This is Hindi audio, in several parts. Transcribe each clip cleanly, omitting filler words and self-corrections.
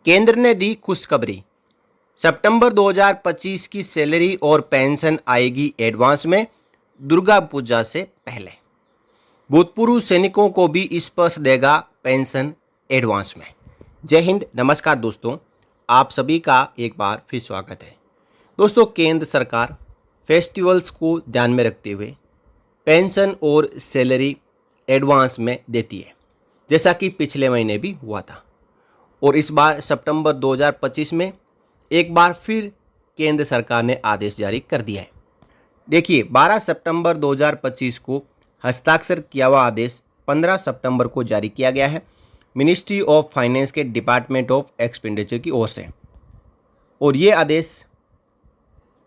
केंद्र ने दी खुशखबरी। सितंबर 2025 की सैलरी और पेंशन आएगी एडवांस में दुर्गा पूजा से पहले। भूतपूर्व सैनिकों को भी स्पर्श देगा पेंशन एडवांस में। जय हिंद, नमस्कार दोस्तों, आप सभी का एक बार फिर स्वागत है। दोस्तों, केंद्र सरकार फेस्टिवल्स को ध्यान में रखते हुए पेंशन और सैलरी एडवांस में देती है, जैसा कि पिछले महीने भी हुआ था। और इस बार सितंबर 2025 में एक बार फिर केंद्र सरकार ने आदेश जारी कर दिया है। देखिए, 12 सितंबर 2025 को हस्ताक्षर किया हुआ आदेश 15 सितंबर को जारी किया गया है मिनिस्ट्री ऑफ फाइनेंस के डिपार्टमेंट ऑफ एक्सपेंडिचर की ओर से। और ये आदेश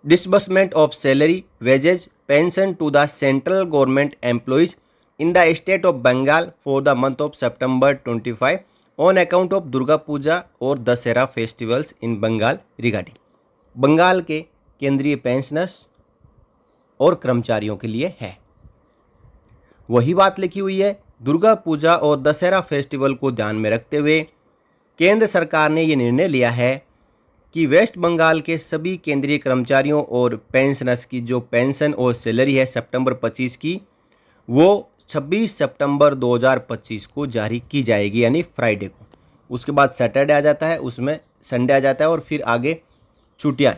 disbursement of salary, wages, pension to the central government employees in the state of Bengal for the month of September 25 on account of Durga Puja और Dussehra festivals in Bengal regarding. Bengal के केंद्रीय पेंशनर्स और कर्मचारियों के लिए है। वही बात लिखी हुई है। दुर्गा पूजा और दशहरा फेस्टिवल को ध्यान में रखते हुए केंद्र सरकार ने ये निर्णय लिया है कि वेस्ट बंगाल के सभी केंद्रीय कर्मचारियों और पेंशनर्स की जो पेंशन और सैलरी है सितंबर 25 की, वो 26 सितंबर 2025 को जारी की जाएगी, यानी फ्राइडे को। उसके बाद सैटरडे आ जाता है, उसमें संडे आ जाता है और फिर आगे छुट्टियाँ।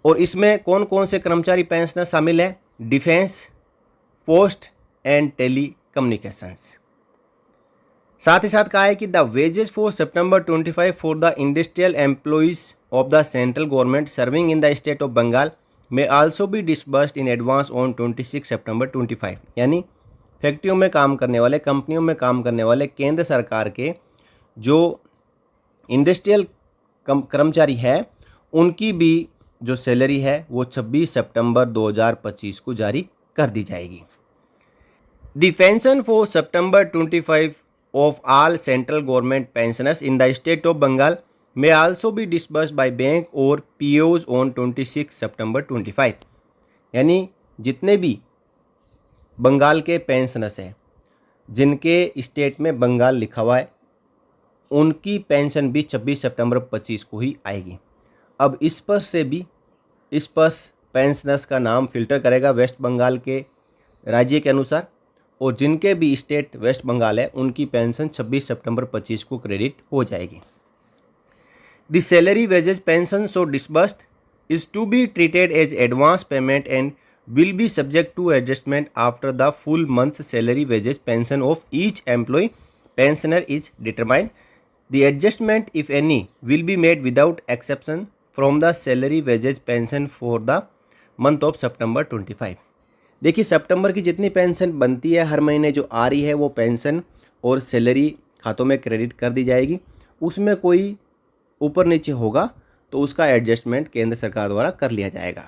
और इसमें कौन कौन से कर्मचारी पेंशनर शामिल है? Defence, post and telecommunications. साथ ही साथ कहा है कि the wages for September 25 for the industrial employees of the central government serving in the state of Bengal में also be disbursed in advance on 26 September 25। यानी फैक्ट्रियों में काम करने वाले, कंपनियों में काम करने वाले केंद्र सरकार के जो इंडस्ट्रियल कर्मचारी है, उनकी भी जो सैलरी है वो 26 सितंबर 2025 को जारी कर दी जाएगी। The pension for September 25 of all central government pensioners in the state of Bengal may also be disbursed by bank और POs on 26 सितंबर 25। यानी जितने भी बंगाल के पेंशनर्स हैं जिनके स्टेट में बंगाल लिखा हुआ है, उनकी पेंशन भी 26 सितंबर 25 को ही आएगी। अब इस पर से भी पेंशनर्स का नाम फिल्टर करेगा वेस्ट बंगाल के राज्य के अनुसार, और जिनके भी स्टेट वेस्ट बंगाल है उनकी पेंशन 26 सितंबर 25 को क्रेडिट हो जाएगी। The salary, wages, pension so disbursed is to be treated as advance payment and will be subject to adjustment after the full month's salary, wages, pension of each employee pensioner is determined. The adjustment, if any, will be made without exception from the salary, wages, pension for the month of September 25। देखिए, सितंबर की जितनी पेंशन बनती है हर महीने जो आ रही है, वो पेंशन और सैलरी खातों में क्रेडिट कर दी जाएगी। उसमें कोई ऊपर नीचे होगा तो उसका एडजस्टमेंट केंद्र सरकार द्वारा कर लिया जाएगा।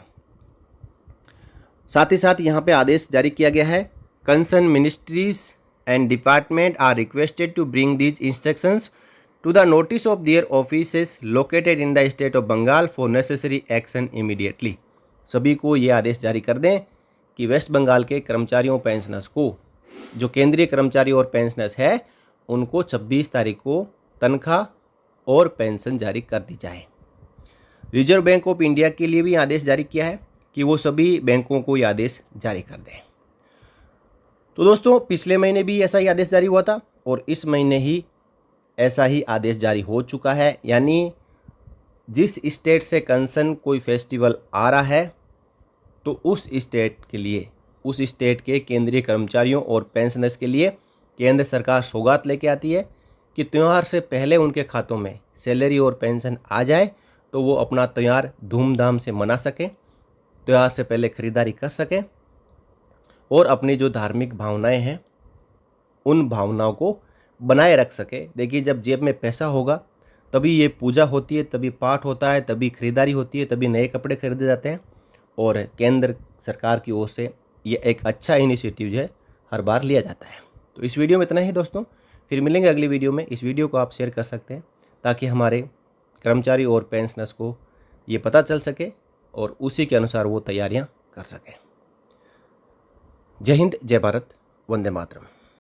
साथ ही साथ यहाँ पे आदेश जारी किया गया है, concern ministries and department are requested to bring these instructions to the notice of their offices located in the state of Bengal for necessary action immediately. सभी को ये आदेश जारी कर दें कि वेस्ट बंगाल के कर्मचारियों पेंशनर्स को, जो केंद्रीय कर्मचारी और पेंशनर्स है, उनको 26 तारीख को तनख्वाह और पेंशन जारी कर दी जाए। रिजर्व बैंक ऑफ इंडिया के लिए भी आदेश जारी किया है कि वो सभी बैंकों को ये आदेश जारी कर दें। तो दोस्तों, पिछले महीने भी ऐसा ही आदेश जारी हुआ था और इस महीने ही ऐसा ही आदेश जारी हो चुका है। यानी जिस स्टेट से कंसर्न कोई फेस्टिवल आ रहा है तो उस स्टेट के लिए, उस स्टेट के केंद्रीय कर्मचारियों और पेंशनर्स के लिए केंद्र सरकार सौगात लेके आती है कि त्यौहार से पहले उनके खातों में सैलरी और पेंशन आ जाए तो वो अपना त्यौहार धूमधाम से मना सकें, त्यौहार से पहले खरीदारी कर सकें और अपनी जो धार्मिक भावनाएं हैं उन भावनाओं को बनाए रख सके। देखिए, जब जेब में पैसा होगा तभी ये पूजा होती है, तभी पाठ होता है, तभी खरीदारी होती है, तभी नए कपड़े खरीदे जाते हैं। और केंद्र सरकार की ओर से ये एक अच्छा इनिशिएटिव जो है हर बार लिया जाता है। तो इस वीडियो में इतना ही दोस्तों, फिर मिलेंगे अगली वीडियो में। इस वीडियो को आप शेयर कर सकते हैं ताकि हमारे कर्मचारी और पेंशनर्स को ये पता चल सके और उसी के अनुसार वो तैयारियां कर सकें। जय हिंद, जय भारत, वंदे मातरम।